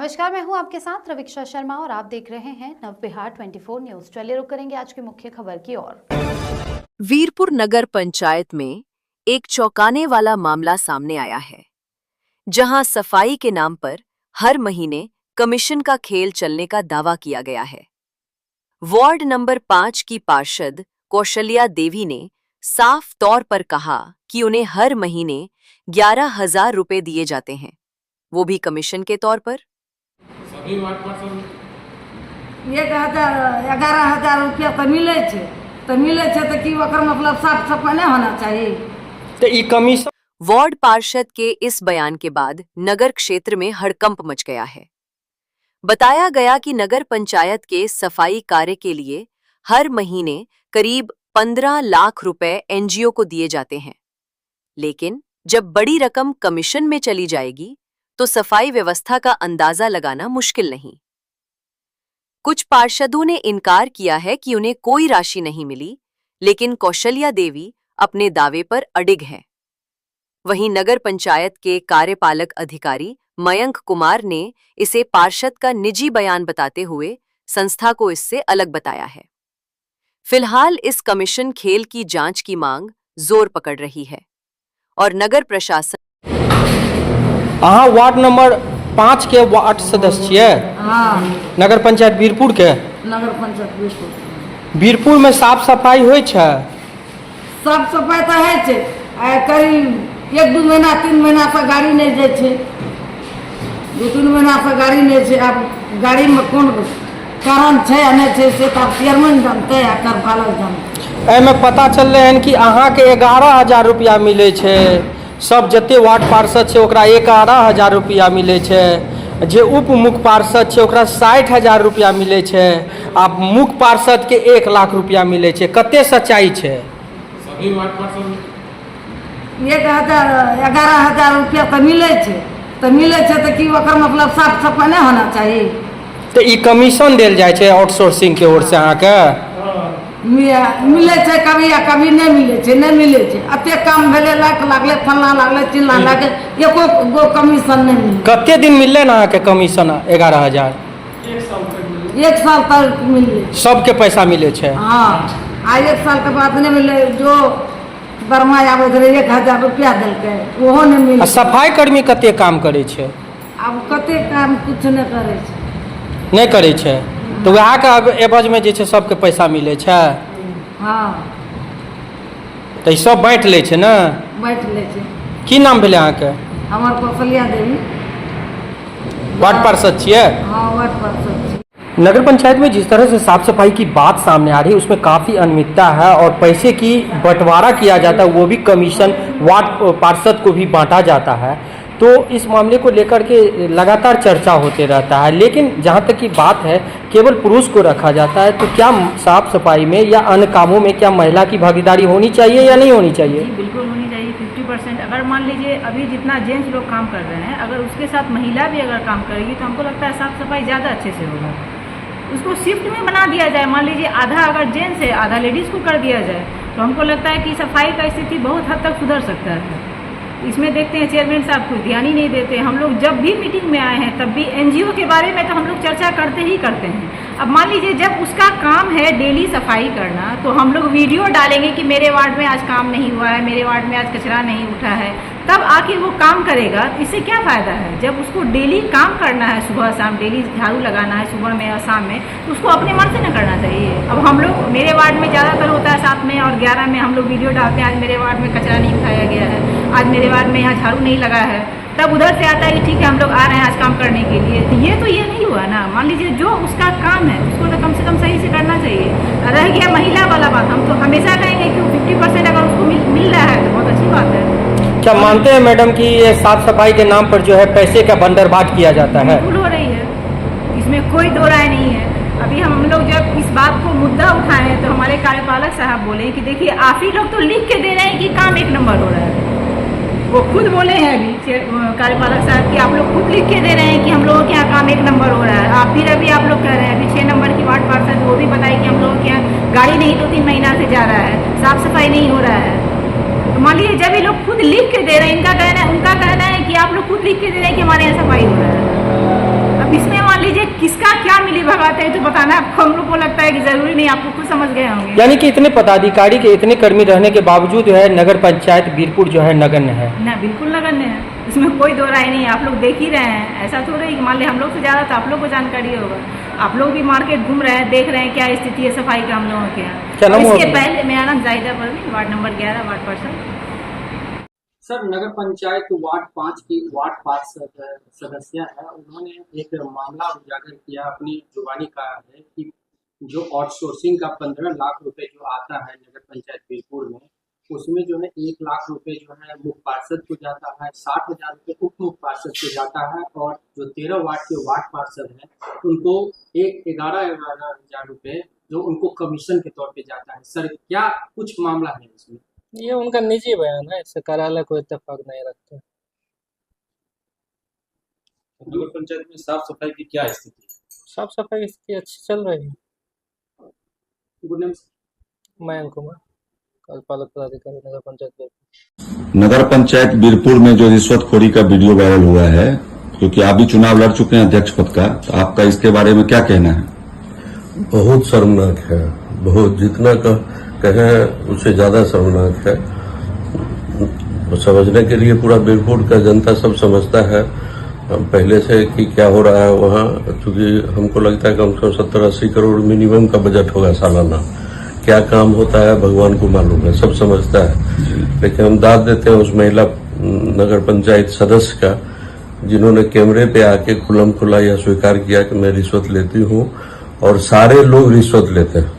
नमस्कार, मैं हूं आपके साथ रविक्षा शर्मा और आप देख रहे हैं नव बिहार 24 न्यूज। चलिए रुक करेंगे आज की मुख्य खबर की ओर। वीरपुर नगर पंचायत में एक चौंकाने वाला मामला सामने आया है, जहां सफाई के नाम पर हर महीने कमीशन का खेल चलने का दावा किया गया है। वार्ड नंबर 5 की पार्षद कौशल्या देवी ने साफ तौर पर कहा कि उन्हें हर महीने 11,000 रुपए दिए जाते हैं, वो भी कमीशन के तौर पर। सभी वार्ड पार्षद 11,000 रुपया तो मिले छे, तो कि ओकर मतलब साफ सफाई नहीं होना चाहिए। तो ई कमीशन वार्ड पार्षद के इस बयान के बाद नगर क्षेत्र में हड़कंप मच गया है। बताया गया कि नगर पंचायत के सफाई कार्य के लिए हर महीने करीब 15 लाख रुपए एनजीओ को दिए जाते हैं, लेकिन जब बड़ी रकम कमीशन में चली जाएगी तो सफाई व्यवस्था का अंदाजा लगाना मुश्किल नहीं। कुछ पार्षदों ने इनकार किया है कि उन्हें कोई राशि नहीं मिली, लेकिन कौशल्या देवी अपने दावे पर अडिग हैं। वहीं नगर पंचायत के कार्यपालक अधिकारी मयंक कुमार ने इसे पार्षद का निजी बयान बताते हुए संस्था को इससे अलग बताया है। फिलहाल इस कमीशन खेल की जांच की मांग जोर पकड़ रही है और नगर प्रशासन। अहाँ वार्ड नंबर 5 के वार्ड सदस्य छियै? हाँ, नगर पंचायत वीरपुर के। नगर पंचायत वीरपुर। वीरपुर में साफ सफाई होइ छै? साफ सफाई तो है छे, करीब 1-2 महीना 3 महीना से गाड़ी नहीं जाए छे, 2-3 महीना से गाड़ी नहीं छे। अब गाड़ी में कौन कारण छे या नहीं छे से तो चेयरमैन जानते या कार्यपालक जानते। एहिमे पता चललै हन कि अहाँ के 11,000 रुपया मिलै छै, सब जते वार्ड पार्षद छै ओकरा 11,000 रुपया मिलै छै, जे उप मुख्य पार्षद छै ओकरा 60,000 रुपया मिलै छै, आ मुख्य पार्षद के 1 लाख रुपया मिलै छै। कते सच्चाई छै? सभी वार्ड पार्षद 11,000 रुपया तो मिले छे, तो कि ओकर मतलब साफ सफाई नहीं होना चाहिए। तो ई कमीशन देल जाइ छै आउटसोर्सिंग के ओर से अहाँ के? मिले छे कभी या कभी नहीं मिले छे, नहीं मिले छे। अते काम भेले, लाख लागले, फलना लागले, चिल्ला लागे, एको गो कमीशन नहीं मिले। कते दिन मिलले ना अहाँ के कमीशन? 11,000 1 साल तक मिले। सबके पैसा मिले छै? हाँ, आ 1 साल के बाद नहीं मिले। जो बर्मा आबे रहे 1,000 रुपया देलके, ओहो नहीं मिले। सफाई कर्मी कते काम करे छै? अब कते काम कुछ नहीं करे छे। नहीं करे छै, तो वहाँ के एवज में जे छै सबके पैसा मिले छै? हाँ, तो ई सब बाँट ले छै ना? बैठ ले छे। की नाम भेले अहाँ के? हमार कौशल्या देवी वार्ड पार्षद छियै? हाँ, वार्ड पार्षद छी। नगर पंचायत में जिस तरह से साफ सफाई की बात सामने आ रही है उसमें काफ़ी अनियमितता है और पैसे की बंटवारा किया जाता है, वो भी कमीशन वार्ड पार्षद को भी बांटा जाता है। तो इस मामले को लेकर के लगातार चर्चा होते रहता है, लेकिन जहाँ तक की बात है केवल पुरुष को रखा जाता है, तो क्या साफ सफाई में या अन्य कामों में क्या महिला की भागीदारी होनी चाहिए या नहीं होनी चाहिए? जी बिल्कुल होनी चाहिए। 50%। अगर मान लीजिए अभी जितना जेंट्स लोग काम कर रहे हैं, अगर उसके साथ महिला भी अगर काम करेगी तो हमको लगता है साफ सफाई ज़्यादा अच्छे से होगा। उसको शिफ्ट में बना दिया जाए, मान लीजिए आधा अगर जेंट्स है आधा लेडीज़ को कर दिया जाए, तो हमको लगता है कि सफाई का स्थिति बहुत हद तक सुधर सकता है। इसमें देखते हैं चेयरमैन साहब कुछ ध्यान ही नहीं देते। हम लोग जब भी मीटिंग में आए हैं तब भी एनजीओ के बारे में तो हम लोग चर्चा करते ही करते हैं। अब मान लीजिए जब उसका काम है डेली सफाई करना, तो हम लोग वीडियो डालेंगे कि मेरे वार्ड में आज काम नहीं हुआ है, मेरे वार्ड में आज कचरा नहीं उठा है, तब आखिर वो काम करेगा। इससे क्या फ़ायदा है? जब उसको डेली काम करना है, सुबह शाम डेली झाड़ू लगाना है सुबह में और शाम में, तो उसको अपने मन से न करना चाहिए। अब हम लोग मेरे वार्ड में ज़्यादातर होता है 7 में और 11 में हम लोग वीडियो डालते हैं, आज मेरे वार्ड में कचरा नहीं उठाया गया है, आज मेरे वार्ड में यहाँ झाड़ू नहीं लगा है। तब उधर से आता है कि ठीक है हम लोग आ रहे हैं आज काम करने के लिए। तो ये नहीं हुआ ना। मान लीजिए जो उसका काम है उसको तो कम से कम सही से करना चाहिए। रह गया महिला वाला बात, हम तो हमेशा कहेंगे कि 50% अगर उसको मिल रहा है तो बहुत अच्छी बात है। क्या मानते हैं मैडम कि ये साफ सफाई के नाम पर जो है पैसे का बंदरबाट किया जाता है? बिल्कुल हो रही है, इसमें कोई दो राय नहीं है। अभी हम लोग जब इस बात को मुद्दा उठाए हैं तो हमारे कार्यपालक साहब बोले कि देखिए आप ही लोग तो लिख के दे रहे हैं कि काम 1 नंबर हो रहा है। वो खुद बोले हैं अभी कार्यपालक साहब कि आप लोग खुद लिख के दे रहे हैं कि हम लोगों के यहाँ काम 1 नंबर हो रहा है। आप फिर अभी आप लोग कह रहे हैं अभी 6 नंबर की वार्ड पार्षद वो भी बताए कि हम लोगों के यहाँ गाड़ी नहीं 2-3 महीना से जा रहा है, साफ सफाई नहीं हो रहा है। तो मान लीजिए जब ये लोग खुद लिख के दे रहे हैं, उनका कहना है कि आप लोग खुद लिख के दे रहे हैं कि हमारे यहाँ सफाई हो रहा है। अब इस लीजिए किसका क्या मिली भगत है तो बताना आपको, हम लोग को लगता है कि जरूरी नहीं, आप लोग खुद समझ गए होंगे। यानी कि इतने पदाधिकारी के इतने कर्मी रहने के बावजूद जो है नगर पंचायत बीरपुर जो है नगण्य है। ना बिल्कुल नगण्य है, इसमें कोई दो राय नहीं है। आप लोग देख ही रहे हैं, ऐसा थोड़ा है कि मान लिया हम लोग से ज़्यादा तो आप लोग को जानकारी होगा। आप लोग भी मार्केट घूम रहे हैं, देख रहे हैं क्या स्थिति है सफाई का हम लोगों के क्या नाम यहाँ। हुआ इसके आपका? पहले मेरा नाम Zahida Parveen, ward number 11, ward पार्षद। सर, नगर पंचायत वार्ड 5 की वार्ड पार्षद सदस्य है, उन्होंने एक मामला उजागर किया, अपनी जुबानी कहा है कि जो आउटसोर्सिंग का 15 लाख रुपए जो आता है नगर पंचायत बीरपुर में, उसमें जो है 1 लाख रुपए जो है मुख्य पार्षद को जाता है, 60,000 रुपये उप मुख्य पार्षद को जाता है, और जो 13 वार्ड के वार्ड पार्षद हैं उनको 11,000 रुपये जो उनको कमीशन के तौर पे जाता है। सर, क्या कुछ मामला है इसमें? ये उनका निजी बयान है, इससे कार्यालय को इत्तेफाक नहीं रखते। नगर पंचायत में साफ सफाई की क्या स्थिति है? साफ सफाई इसकी अच्छी चल रही है। Good name. मयंक कुमार, कार्यपालक पदाधिकारी नगर पंचायत बीरपुर। नगर पंचायत बीरपुर में जो रिश्वतखोरी का वीडियो वायरल हुआ है, क्योंकि आप भी चुनाव लड़ चुके हैं अध्यक्ष पद का, तो आपका इसके बारे में क्या कहना है? बहुत शर्मनाक है, बहुत, जितना कहें उससे ज्यादा शर्मनाक है। समझने के लिए पूरा बीरपुर का जनता सब समझता है पहले से कि क्या हो रहा है वहाँ, क्योंकि हमको लगता है कम से कम 70-80 करोड़ मिनिमम का बजट होगा सालाना। क्या काम होता है भगवान को मालूम है, सब समझता है। लेकिन हम दाद देते हैं उस महिला नगर पंचायत सदस्य का, जिन्होंने कैमरे पे आके खुलम खुला यह स्वीकार किया कि मैं रिश्वत लेती हूँ, और सारे लोग रिश्वत लेते हैं।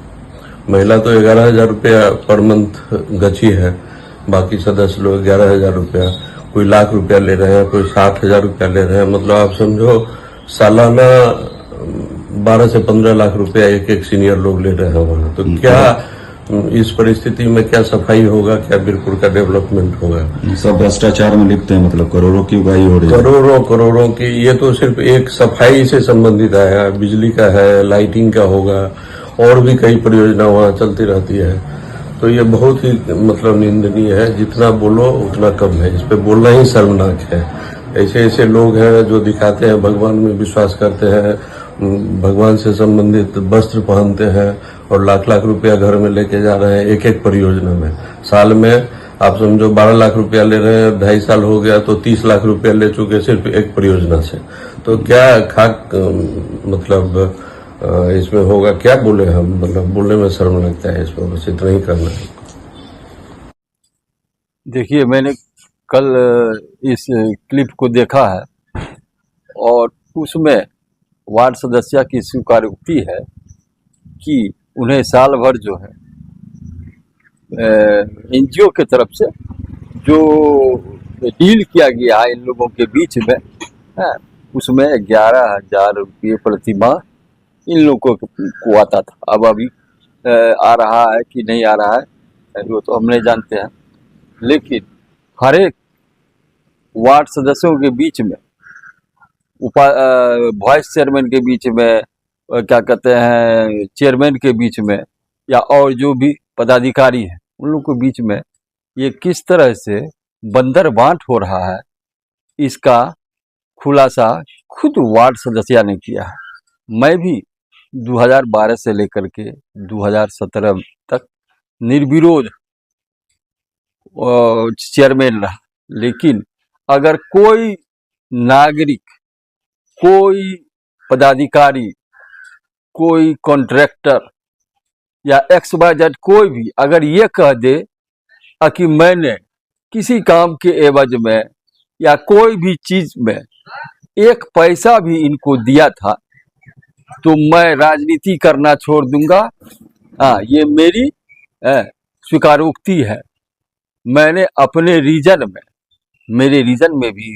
महिला तो 11,000 रुपया पर मंथ गची है, बाकी सदस्य लोग 11,000 रुपया, कोई लाख रुपया ले रहे हैं, कोई 60,000 रुपया ले रहे हैं। मतलब आप समझो सालाना 12 से 15 लाख रुपया एक एक सीनियर लोग ले रहे हैं वहाँ। तो क्या इस परिस्थिति में क्या सफाई होगा, क्या बीरपुर का डेवलपमेंट होगा? सब भ्रष्टाचार में लिप्त है, मतलब करोड़ों की उगाही हो रही है। करोड़ों की। ये तो सिर्फ एक सफाई से संबंधित है, बिजली का है, लाइटिंग का होगा, और भी कई परियोजना वहाँ चलती रहती है। तो ये बहुत ही मतलब निंदनीय है, जितना बोलो उतना कम है, इस पे बोलना ही शर्मनाक है। ऐसे ऐसे लोग हैं जो दिखाते हैं भगवान में विश्वास करते हैं, भगवान से संबंधित वस्त्र पहनते हैं, और लाख लाख रुपया घर में लेके जा रहे हैं एक एक परियोजना में। साल में आप समझो 12 लाख रुपया ले रहे हैं, 2.5 साल हो गया तो 30 लाख रुपया ले चुके सिर्फ एक परियोजना से। तो क्या खाक मतलब इसमें होगा, क्या बोले हम, मतलब बोलने में शर्म लगता है इसमें, बस इतना ही करना है। देखिए, मैंने कल इस क्लिप को देखा है, और उसमें वार्ड सदस्य की स्वीकारोक्ति है कि उन्हें साल भर जो है एनजीओ के तरफ से जो डील किया गया है इन लोगों के बीच में है, उसमें 11,000 रुपये प्रति माह इन लोगों को आता था। अब अभी आ रहा है कि नहीं आ रहा है वो तो हम नहीं जानते हैं, लेकिन हर एक वार्ड सदस्यों के बीच में, वाइस चेयरमैन के बीच में, क्या कहते हैं चेयरमैन के बीच में, या और जो भी पदाधिकारी हैं उन लोगों के बीच में ये किस तरह से बंदर बांट हो रहा है, इसका खुलासा खुद वार्ड सदस्य ने किया है। मैं भी 2012 से लेकर के 2017 तक निर्विरोध चेयरमैन रहा, लेकिन अगर कोई नागरिक, कोई पदाधिकारी, कोई कॉन्ट्रैक्टर या XYZ कोई भी अगर ये कह दे कि मैंने किसी काम के एवज में या कोई भी चीज में एक पैसा भी इनको दिया था, तो मैं राजनीति करना छोड़ दूंगा। ये मेरी स्वीकारोक्ति है। मैंने अपने रीजन में, मेरे रीजन में भी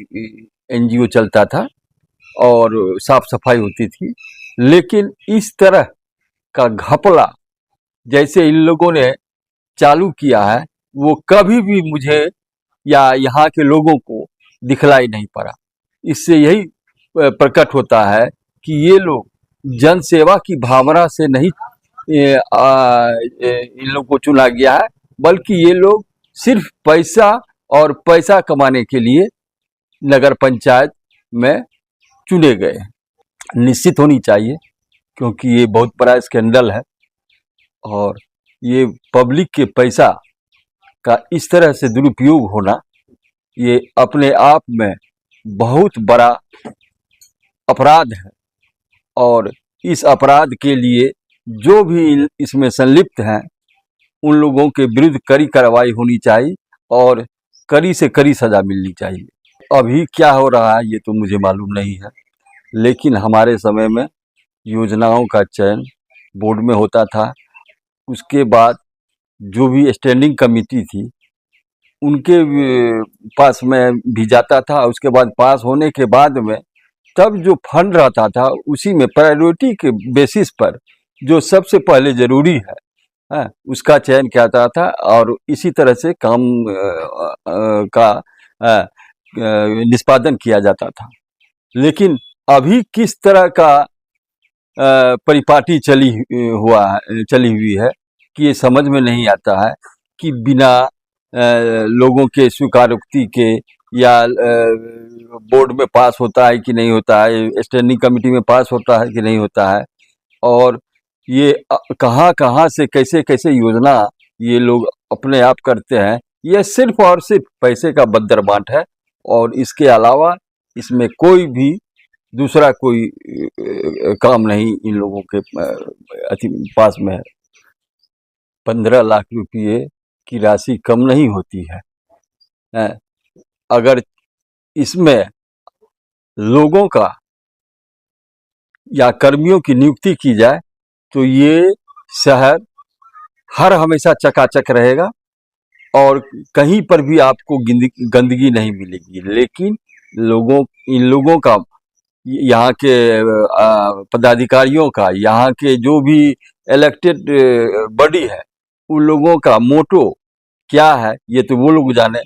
एनजीओ चलता था और साफ सफाई होती थी, लेकिन इस तरह का घपला जैसे इन लोगों ने चालू किया है वो कभी भी मुझे या यहाँ के लोगों को दिखलाई नहीं पड़ा। इससे यही प्रकट होता है कि ये लोग जन सेवा की भावना से नहीं इन लोगों को चुना गया है, बल्कि ये लोग सिर्फ पैसा और पैसा कमाने के लिए नगर पंचायत में चुने गए हैं। निश्चित होनी चाहिए, क्योंकि ये बहुत बड़ा स्कैंडल है और ये पब्लिक के पैसा का इस तरह से दुरुपयोग होना ये अपने आप में बहुत बड़ा अपराध है। और इस अपराध के लिए जो भी इसमें संलिप्त हैं उन लोगों के विरुद्ध कड़ी कार्रवाई होनी चाहिए और कड़ी से कड़ी सज़ा मिलनी चाहिए। अभी क्या हो रहा है ये तो मुझे मालूम नहीं है, लेकिन हमारे समय में योजनाओं का चयन बोर्ड में होता था। उसके बाद जो भी स्टैंडिंग कमेटी थी उनके पास में भी जाता था। उसके बाद पास होने के बाद में तब जो फंड रहता था उसी में प्रायोरिटी के बेसिस पर जो सबसे पहले ज़रूरी है उसका चयन किया जाता था और इसी तरह से काम का निष्पादन किया जाता था। लेकिन अभी किस तरह का परिपाटी चली हुई है कि ये समझ में नहीं आता है कि बिना लोगों के स्वीकारोक्ति के या बोर्ड में पास होता है कि नहीं होता है, स्टैंडिंग कमेटी में पास होता है कि नहीं होता है, और ये कहाँ से कैसे योजना ये लोग अपने आप करते हैं। ये सिर्फ और सिर्फ पैसे का बंदरबाट है और इसके अलावा इसमें कोई भी दूसरा कोई काम नहीं इन लोगों के पास में है। 15 लाख रुपये की राशि कम नहीं होती है। अगर इसमें लोगों का या कर्मियों की नियुक्ति की जाए तो ये शहर हर हमेशा चकाचक रहेगा और कहीं पर भी आपको गंदगी नहीं मिलेगी। लेकिन इन लोगों का, यहाँ के पदाधिकारियों का, यहाँ के जो भी इलेक्टेड बॉडी है उन लोगों का मोटो क्या है ये तो वो लोग जाने।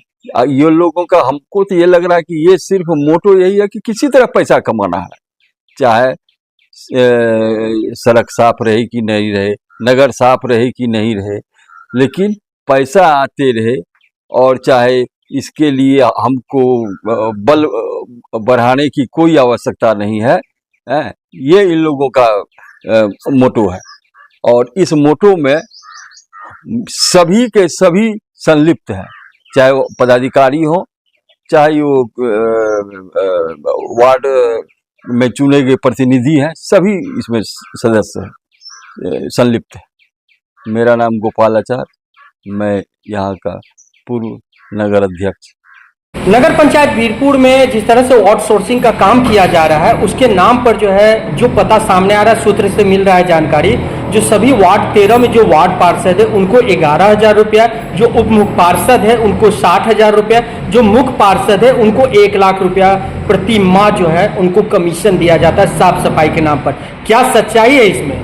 ये लोगों का, हमको तो ये लग रहा है कि ये सिर्फ मोटो यही है कि किसी तरह पैसा कमाना है, चाहे सड़क साफ रहे कि नहीं रहे, नगर साफ रहे कि नहीं रहे, लेकिन पैसा आते रहे। और चाहे इसके लिए हमको बल बढ़ाने की कोई आवश्यकता नहीं है, ये इन लोगों का मोटो है। और इस मोटो में सभी के सभी संलिप्त हैं, चाहे वो पदाधिकारी हो, चाहे वो वार्ड में चुने गए प्रतिनिधि हैं, सभी इसमें सदस्य हैं, संलिप्त हैं। मेरा नाम गोपाल आचार्य, मैं यहाँ का पूर्व नगर अध्यक्ष। नगर पंचायत वीरपुर में जिस तरह से आउटसोर्सिंग का काम किया जा रहा है उसके नाम पर जो है जो पता सामने आ रहा है, सूत्र से मिल रहा है जानकारी, जो सभी वार्ड 13 में जो वार्ड पार्षद है उनको 11,000 रुपया, जो उप मुख्य पार्षद है उनको 60,000 रुपया, जो मुख्य पार्षद है उनको 1 लाख रुपया प्रति माह जो है उनको कमीशन दिया जाता है साफ सफाई के नाम पर। क्या सच्चाई है इसमें?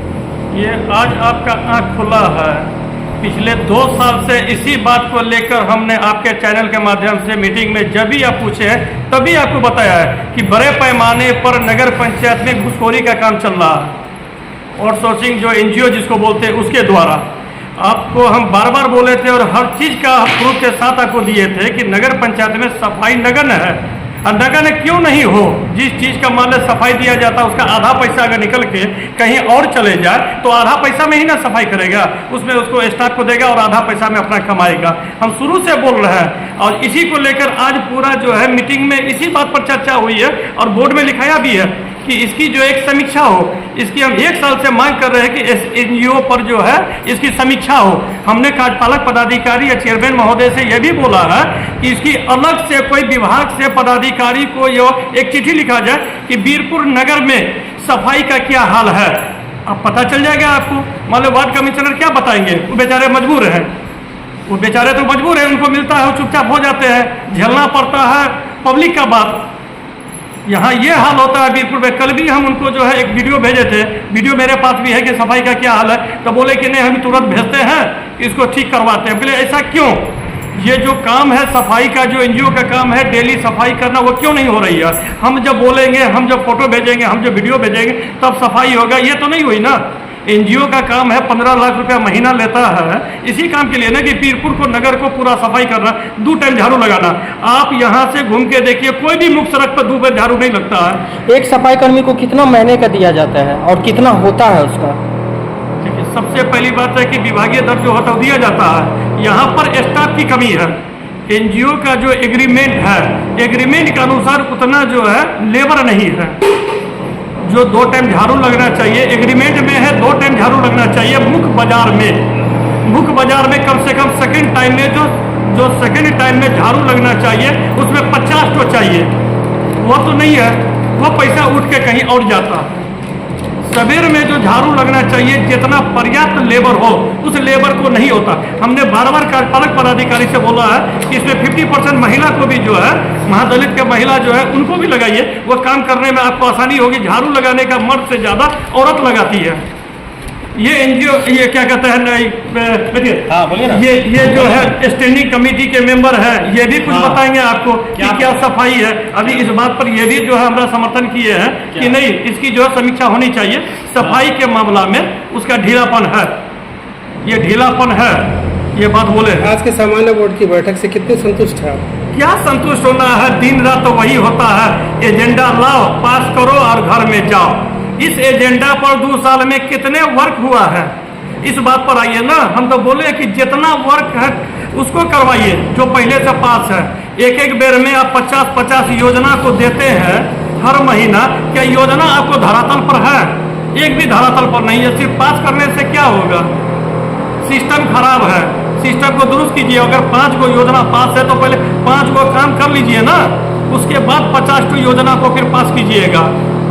ये आज आपका आँख खुला है। पिछले 2 साल से इसी बात को लेकर हमने आपके चैनल के माध्यम से मीटिंग में जब भी आप पूछे हैं तभी आपको बताया है कि बड़े पैमाने पर नगर पंचायत में घुसखोरी का काम चल रहा है। आउटसोर्सिंग जो एनजीओ जिसको बोलते हैं उसके द्वारा आपको हम बार बार बोले थे और हर चीज़ का प्रूफ के साथ आपको दिए थे कि नगर पंचायत में सफाई नगण्य है। नगण्य क्यों नहीं हो? जिस चीज़ का मान लो सफाई दिया जाता है उसका आधा पैसा अगर निकल के कहीं और चले जाए तो आधा पैसा में ही ना सफाई करेगा, उसमें उसको स्टाफ को देगा और आधा पैसा में अपना कमाएगा। हम शुरू से बोल रहे हैं और इसी को लेकर आज पूरा जो है मीटिंग में इसी बात पर चर्चा हुई है और बोर्ड में लिखाया भी है कि इसकी जो एक समीक्षा हो। इसकी हम 1 साल से मांग कर रहे हैं कि इस एनजीओ पर जो है इसकी समीक्षा हो। हमने कार्यपालक पदाधिकारी या चेयरमैन महोदय से यह भी बोला है कि इसकी अलग से कोई विभाग से पदाधिकारी को यह एक चिट्ठी लिखा जाए कि वीरपुर नगर में सफाई का क्या हाल है। अब पता चल जाएगा आपको। मान लो वार्ड कमिश्नर क्या बताएंगे, वो बेचारे मजबूर हैं, वो बेचारे तो मजबूर हैं, उनको मिलता है वो चुपचाप हो जाते हैं, झेलना पड़ता है पब्लिक का बात। यहाँ ये हाल होता है वीरपुर में। कल भी हम उनको जो है एक वीडियो भेजे थे, वीडियो मेरे पास भी है कि सफाई का क्या हाल है, तो बोले कि नहीं हम तुरंत भेजते हैं, इसको ठीक करवाते हैं। बोले ऐसा क्यों? ये जो काम है सफाई का, जो एनजीओ का काम है डेली सफाई करना, वो क्यों नहीं हो रही है? हम जब बोलेंगे, हम जब फोटो भेजेंगे, हम जब वीडियो भेजेंगे तब सफाई होगा, ये तो नहीं हुई ना। एनजीओ का काम है 15 लाख रुपया महीना लेता है इसी काम के लिए ना कि पीरपुर को नगर को पूरा सफाई करना, 2 टाइम झाड़ू लगाना। आप यहाँ से घूम के देखिए कोई भी मुख्य सड़क पर 2 बार झाड़ू नहीं लगता है। एक सफाई कर्मी को कितना महीने का दिया जाता है और कितना होता है उसका? देखिए, सबसे पहली बात है कि विभागीय दर जो होता है दिया जाता है। यहाँ पर स्टाफ की कमी है। एनजीओ का जो एग्रीमेंट है, एग्रीमेंट के अनुसार उतना जो है लेबर नहीं है। जो 2 टाइम झाड़ू लगना चाहिए एग्रीमेंट में है, 2 टाइम झाड़ू लगना चाहिए मुख्य बाजार में कम से कम सेकंड टाइम में जो सेकंड टाइम में झाड़ू लगना चाहिए उसमें 50 तो चाहिए, वो तो नहीं है। वो पैसा उठ के कहीं और जाता। सवेर में जो झाड़ू लगना चाहिए जितना पर्याप्त लेबर हो उस लेबर को नहीं होता। हमने बार-बार कार्यपालक पदाधिकारी से बोला है कि इसमें 50% महिला को भी जो है, महादलित के महिला जो है उनको भी लगाइए, वो काम करने में आपको आसानी होगी। झाड़ू लगाने का मर्द से ज़्यादा औरत लगाती है। ये एनजीओ ये क्या कहते हैं, हाँ बोलिए ना। ये जो है स्टैंडिंग कमेटी के मेंबर है, ये भी कुछ बताएंगे आपको कि क्या सफाई है। अभी इस बात पर ये भी जो है हमारा समर्थन किए हैं कि नहीं, इसकी जो है समीक्षा होनी चाहिए। सफाई के मामला में उसका ढीलापन है, ये ढीलापन है, ये बात बोले। आज के सामान्य बोर्ड की बैठक से कितने संतुष्ट हैं? क्या संतुष्ट होना है, दिन रात तो वही होता है। एजेंडा लाओ, पास करो और घर में जाओ। इस एजेंडा पर 2 साल में कितने वर्क हुआ है, इस बात पर आइए ना। हम तो बोले कि जितना वर्क है उसको करवाइए जो पहले से पास है। एक बेर में आप 50-50 योजना को देते हैं हर महीना। क्या योजना आपको धरातल पर है? एक भी धरातल पर नहीं है। सिर्फ पास करने से क्या होगा? सिस्टम खराब है, सिस्टम को दुरुस्त कीजिए। अगर 5 गो योजना पास है तो पहले 5 गो काम कर लीजिए ना, उसके बाद 50 योजना को फिर पास कीजिएगा।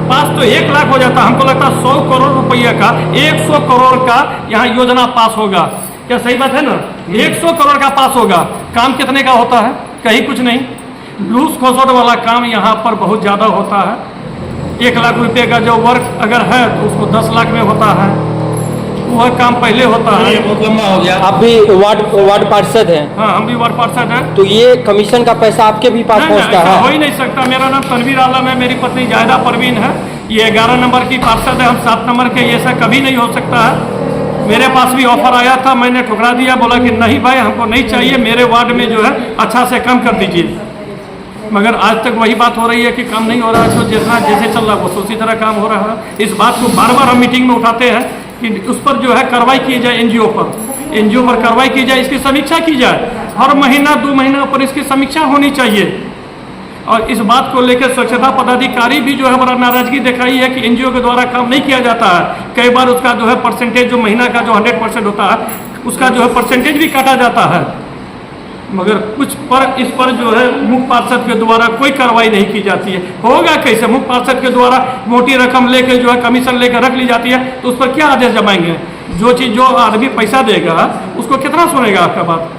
पास तो 1 लाख हो जाता, हमको लगता है 100 करोड़ रुपया का 100 करोड़ का यहाँ योजना पास होगा। क्या सही बात है ना? 100 करोड़ का पास होगा। काम कितने का होता है? कहीं कुछ नहीं। लूस खोसट वाला काम यहाँ पर बहुत ज़्यादा होता है। 1 लाख रुपये का जो वर्क अगर है तो उसको 10 लाख में होता है, वह काम पहले होता है। बहुत लंबा हो गया। आप भी वार्ड पार्षद हैं? हाँ, हम भी वार्ड पार्षद हैं। तो ये कमीशन का पैसा आपके भी पास पहुंचता है? हो ही नहीं सकता। मेरा नाम तनवीर आलम है, मेरी पत्नी जायदा परवीन है। ये 11 नंबर की पार्षद है, हम 7 नंबर के। ये ऐसा कभी नहीं हो सकता है। मेरे पास भी ऑफर आया था, मैंने ठुकरा दिया, बोला कि नहीं भाई हमको नहीं चाहिए, मेरे वार्ड में जो है अच्छा से कम कर दीजिए। मगर आज तक वही बात हो रही है कि काम नहीं हो रहा है। तो जितना जैसे चल रहा है वो उसी तरह काम हो रहा है। इस बात को बार-बार हम मीटिंग में उठाते हैं कि उस पर जो है कार्रवाई की जाए। एनजीओ पर कार्रवाई की जाए, इसकी समीक्षा की जाए। हर महीना 2 महीना पर इसकी समीक्षा होनी चाहिए। और इस बात को लेकर स्वच्छता पदाधिकारी भी जो है बड़ा नाराजगी दिखाई है कि एनजीओ के द्वारा काम नहीं किया जाता है। कई बार उसका जो है परसेंटेज, जो महीना का जो 100% होता है उसका जो है परसेंटेज भी काटा जाता है। मगर कुछ पर इस पर जो है मुख्य पार्षद के द्वारा कोई कार्रवाई नहीं की जाती है। होगा कैसे? मुख्य पार्षद के द्वारा मोटी रकम लेकर जो है कमीशन लेकर रख ली जाती है, तो उस पर क्या आदेश जमाएंगे? जो चीज़ जो आदमी पैसा देगा उसको कितना सुनेगा आपका बात?